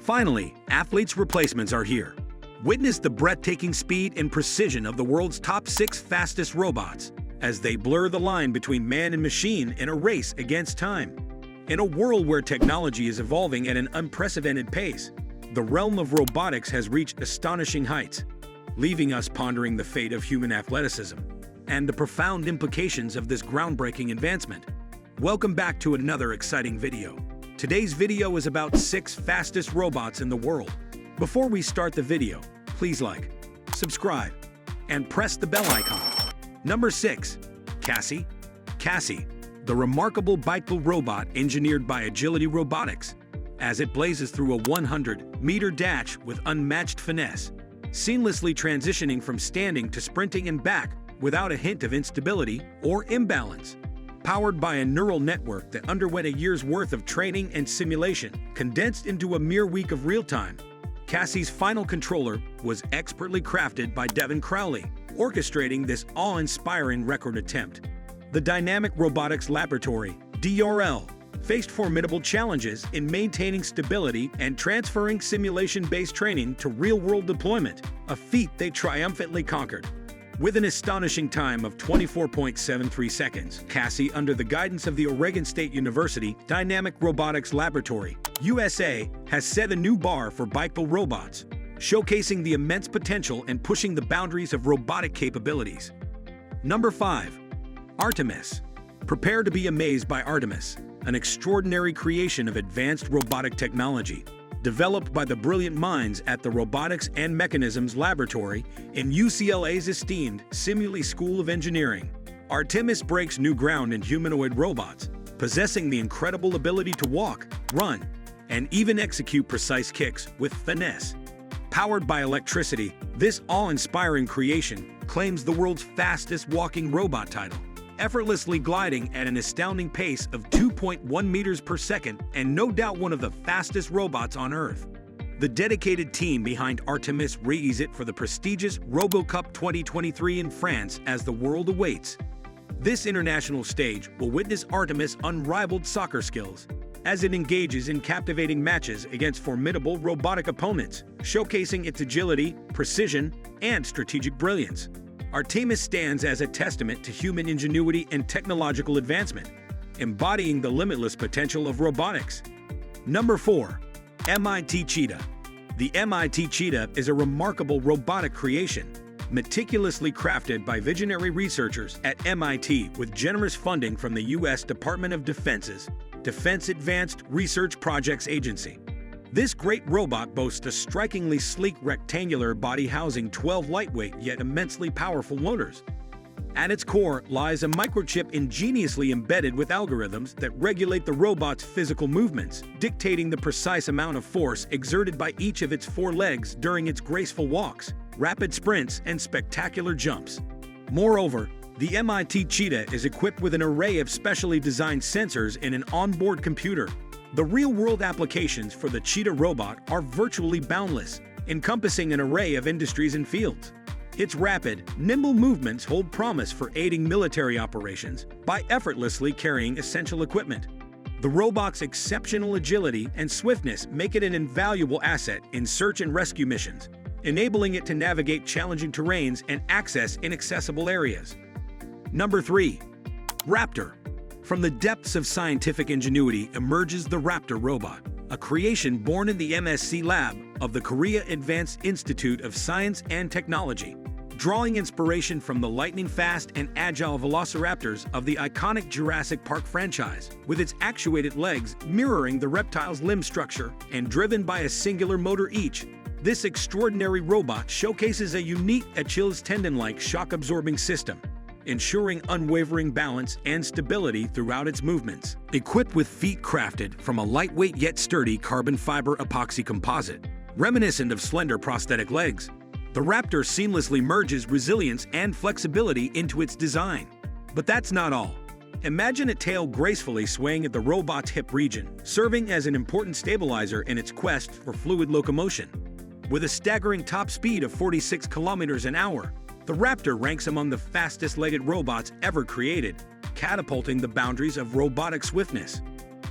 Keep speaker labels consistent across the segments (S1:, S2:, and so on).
S1: Finally, athletes' replacements are here. Witness the breathtaking speed and precision of the world's top 6 fastest robots as they blur the line between man and machine in a race against time. In a world where technology is evolving at an unprecedented pace, the realm of robotics has reached astonishing heights, leaving us pondering the fate of human athleticism and the profound implications of this groundbreaking advancement. Welcome back to another exciting video. Today's video is about 6 fastest robots in the world. Before we start the video, please like, subscribe, and press the bell icon. Number 6. Cassie. Cassie, the remarkable bipedal robot engineered by Agility Robotics, as it blazes through a 100-meter dash with unmatched finesse, seamlessly transitioning from standing to sprinting and back without a hint of instability or imbalance. Powered by a neural network that underwent a year's worth of training and simulation, condensed into a mere week of real-time, Cassie's final controller was expertly crafted by Devin Crowley, orchestrating this awe-inspiring record attempt. The Dynamic Robotics Laboratory, DRL, faced formidable challenges in maintaining stability and transferring simulation-based training to real-world deployment, a feat they triumphantly conquered. With an astonishing time of 24.73 seconds, Cassie, under the guidance of the Oregon State University Dynamic Robotics Laboratory, USA, has set a new bar for bipedal robots, showcasing the immense potential and pushing the boundaries of robotic capabilities. Number 5. Artemis. Prepare to be amazed by Artemis, an extraordinary creation of advanced robotic technology, developed by the brilliant minds at the Robotics and Mechanisms Laboratory in UCLA's esteemed Simuli School of Engineering. Artemis breaks new ground in humanoid robots, possessing the incredible ability to walk, run, and even execute precise kicks with finesse. Powered by electricity, this awe-inspiring creation claims the world's fastest walking robot title, effortlessly gliding at an astounding pace of 2.1 meters per second and no doubt one of the fastest robots on Earth. The dedicated team behind Artemis readies it for the prestigious RoboCup 2023 in France as the world awaits. This international stage will witness Artemis' unrivaled soccer skills as it engages in captivating matches against formidable robotic opponents, showcasing its agility, precision, and strategic brilliance. Artemis stands as a testament to human ingenuity and technological advancement, embodying the limitless potential of robotics. Number 4. MIT Cheetah. The MIT Cheetah is a remarkable robotic creation, meticulously crafted by visionary researchers at MIT with generous funding from the U.S. Department of Defense's Defense Advanced Research Projects Agency. This great robot boasts a strikingly sleek rectangular body housing 12 lightweight yet immensely powerful motors. At its core lies a microchip ingeniously embedded with algorithms that regulate the robot's physical movements, dictating the precise amount of force exerted by each of its 4 legs during its graceful walks, rapid sprints, and spectacular jumps. Moreover, the MIT Cheetah is equipped with an array of specially designed sensors and an onboard computer. The real-world applications for the Cheetah robot are virtually boundless, encompassing an array of industries and fields. Its rapid, nimble movements hold promise for aiding military operations by effortlessly carrying essential equipment. The robot's exceptional agility and swiftness make it an invaluable asset in search and rescue missions, enabling it to navigate challenging terrains and access inaccessible areas. Number 3. Raptor. From the depths of scientific ingenuity emerges the Raptor robot, a creation born in the MSc lab of the Korea Advanced Institute of Science and Technology, drawing inspiration from the lightning-fast and agile velociraptors of the iconic Jurassic Park franchise, with its actuated legs mirroring the reptile's limb structure and driven by a singular motor each. This extraordinary robot showcases a unique Achilles tendon-like shock-absorbing system, ensuring unwavering balance and stability throughout its movements. Equipped with feet crafted from a lightweight yet sturdy carbon fiber epoxy composite, reminiscent of slender prosthetic legs, the Raptor seamlessly merges resilience and flexibility into its design. But that's not all. Imagine a tail gracefully swaying at the robot's hip region, serving as an important stabilizer in its quest for fluid locomotion. With a staggering top speed of 46 kilometers an hour, the Raptor ranks among the fastest-legged robots ever created, catapulting the boundaries of robotic swiftness.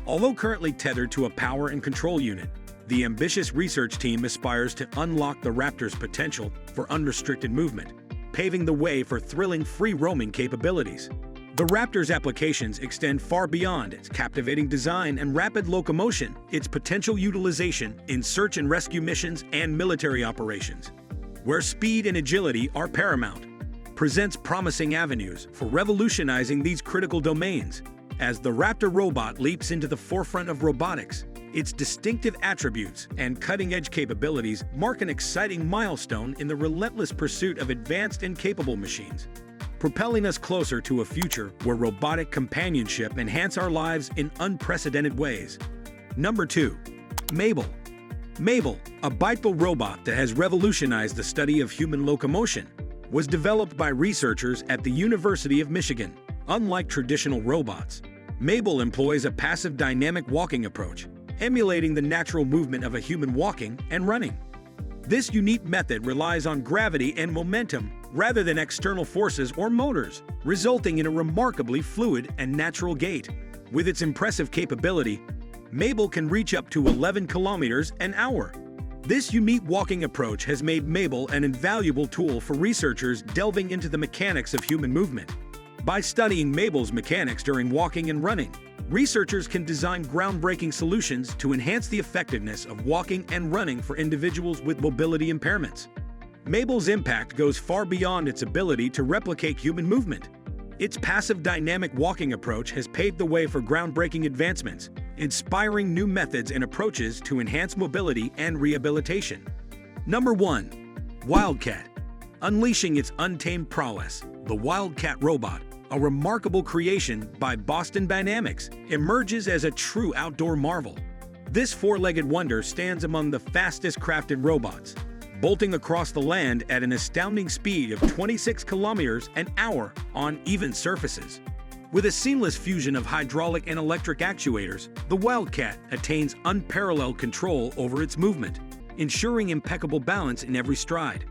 S1: Although currently tethered to a power and control unit, the ambitious research team aspires to unlock the Raptor's potential for unrestricted movement, paving the way for thrilling free-roaming capabilities. The Raptor's applications extend far beyond its captivating design and rapid locomotion. Its potential utilization in search and rescue missions and military operations, where speed and agility are paramount, presents promising avenues for revolutionizing these critical domains. As the Raptor robot leaps into the forefront of robotics, its distinctive attributes and cutting-edge capabilities mark an exciting milestone in the relentless pursuit of advanced and capable machines, propelling us closer to a future where robotic companionship enhances our lives in unprecedented ways. Number 2. Mabel. Mabel, a bipedal robot that has revolutionized the study of human locomotion, was developed by researchers at the University of Michigan. Unlike traditional robots, Mabel employs a passive dynamic walking approach, emulating the natural movement of a human walking and running. This unique method relies on gravity and momentum rather than external forces or motors, resulting in a remarkably fluid and natural gait. With its impressive capability, Mabel can reach up to 11 kilometers an hour. This unique walking approach has made Mabel an invaluable tool for researchers delving into the mechanics of human movement. By studying Mabel's mechanics during walking and running, researchers can design groundbreaking solutions to enhance the effectiveness of walking and running for individuals with mobility impairments. Mabel's impact goes far beyond its ability to replicate human movement. Its passive dynamic walking approach has paved the way for groundbreaking advancements, inspiring new methods and approaches to enhance mobility and rehabilitation. Number 1. Wildcat. Unleashing its untamed prowess, the Wildcat robot, a remarkable creation by Boston Dynamics, emerges as a true outdoor marvel. This four-legged wonder stands among the fastest crafted robots, bolting across the land at an astounding speed of 26 kilometers an hour on even surfaces. With a seamless fusion of hydraulic and electric actuators, the Wildcat attains unparalleled control over its movement, ensuring impeccable balance in every stride.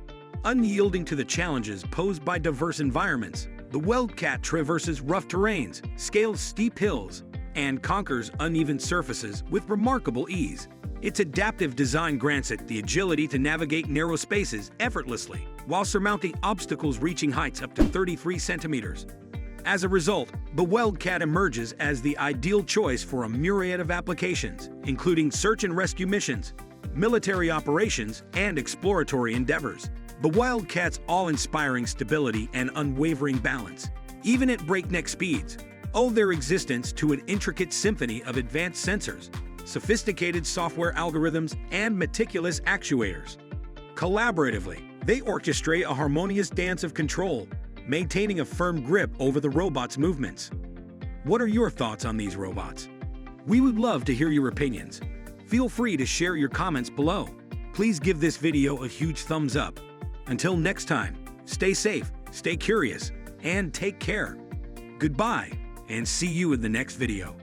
S1: Unyielding to the challenges posed by diverse environments, the Wildcat traverses rough terrains, scales steep hills, and conquers uneven surfaces with remarkable ease. Its adaptive design grants it the agility to navigate narrow spaces effortlessly, while surmounting obstacles reaching heights up to 33 centimeters. As a result, the Wildcat emerges as the ideal choice for a myriad of applications, including search and rescue missions, military operations, and exploratory endeavors. The Wildcat's awe-inspiring stability and unwavering balance, even at breakneck speeds, owe their existence to an intricate symphony of advanced sensors, sophisticated software algorithms, and meticulous actuators. Collaboratively, they orchestrate a harmonious dance of control, maintaining a firm grip over the robot's movements. What are your thoughts on these robots? We would love to hear your opinions. Feel free to share your comments below. Please give this video a huge thumbs up. Until next time, stay safe, stay curious, and take care. Goodbye, and see you in the next video.